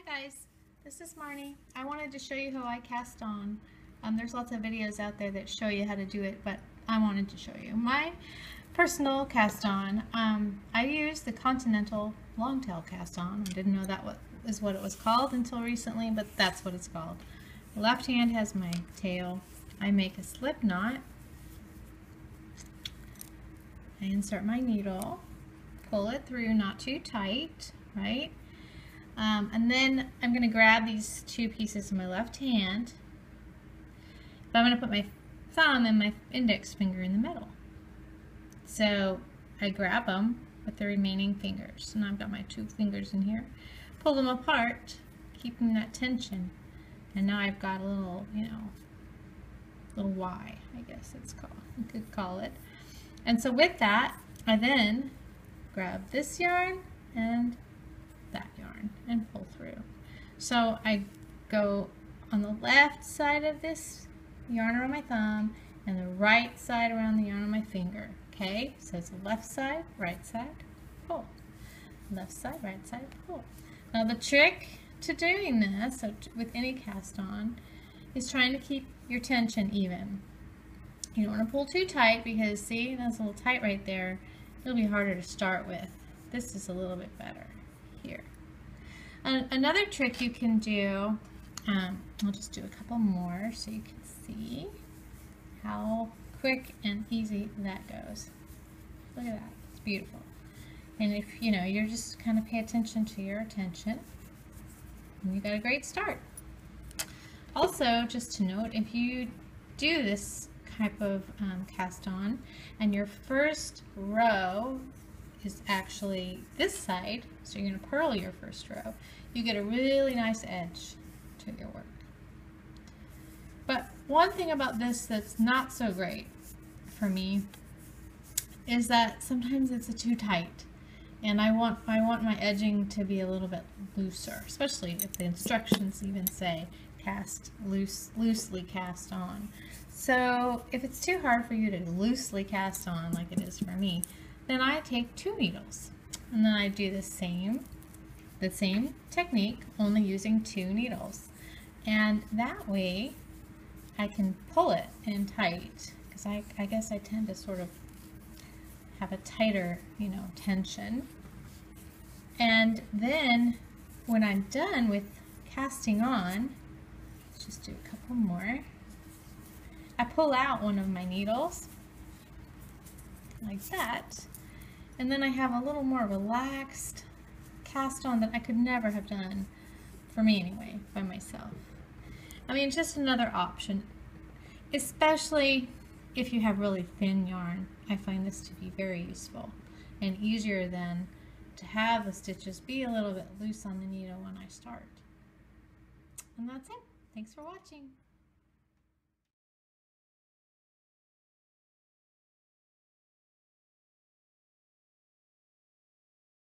guys, this is Marnie. I wanted to show you how I cast on. There's lots of videos out there that show you how to do it, but I wanted to show you my personal cast on. I use the Continental Longtail cast on. I didn't know that is what it was called until recently, but that's what it's called. The left hand has my tail. I make a slip knot. I insert my needle, pull it through, not too tight, right? And then I'm going to grab these two pieces in my left hand, but I'm going to put my thumb and my index finger in the middle. So I grab them with the remaining fingers, and I've got my two fingers in here, pull them apart, keeping that tension, and now I've got a little, little Y, I guess it's called, you could call it. And so with that, I then grab this yarn and that yarn and pull through. So I go on the left side of this yarn around my thumb and the right side around the yarn on my finger. Okay, so it's left side, right side, pull. Left side, right side, pull. Now the trick to doing this, so with any cast on, is trying to keep your tension even. You don't want to pull too tight because see, that's a little tight right there. It'll be harder to start with. This is a little bit better here. Another trick you can do, I'll just do a couple more so you can see how quick and easy that goes. Look at that, it's beautiful. And if you're just kind of pay attention to your attention, and you got a great start. Also, just to note, if you do this type of cast on and your first row is actually this side, so you're going to purl your first row, you get a really nice edge to your work. But one thing about this that's not so great for me is that sometimes it's too tight, and I want my edging to be a little bit looser, especially if the instructions even say loosely cast on. So if it's too hard for you to loosely cast on like it is for me, then I take 2 needles and then I do the same technique, only using 2 needles, and that way I can pull it in tight, because I guess I tend to sort of have a tighter tension. And then when I'm done with casting on, let's just do a couple more, I pull out one of my needles like that, and then I have a little more relaxed cast on that I could never have done, for me anyway, by myself. I mean, just another option, especially if you have really thin yarn. I find this to be very useful and easier than to have the stitches be a little bit loose on the needle when I start. And that's it. Thanks for watching.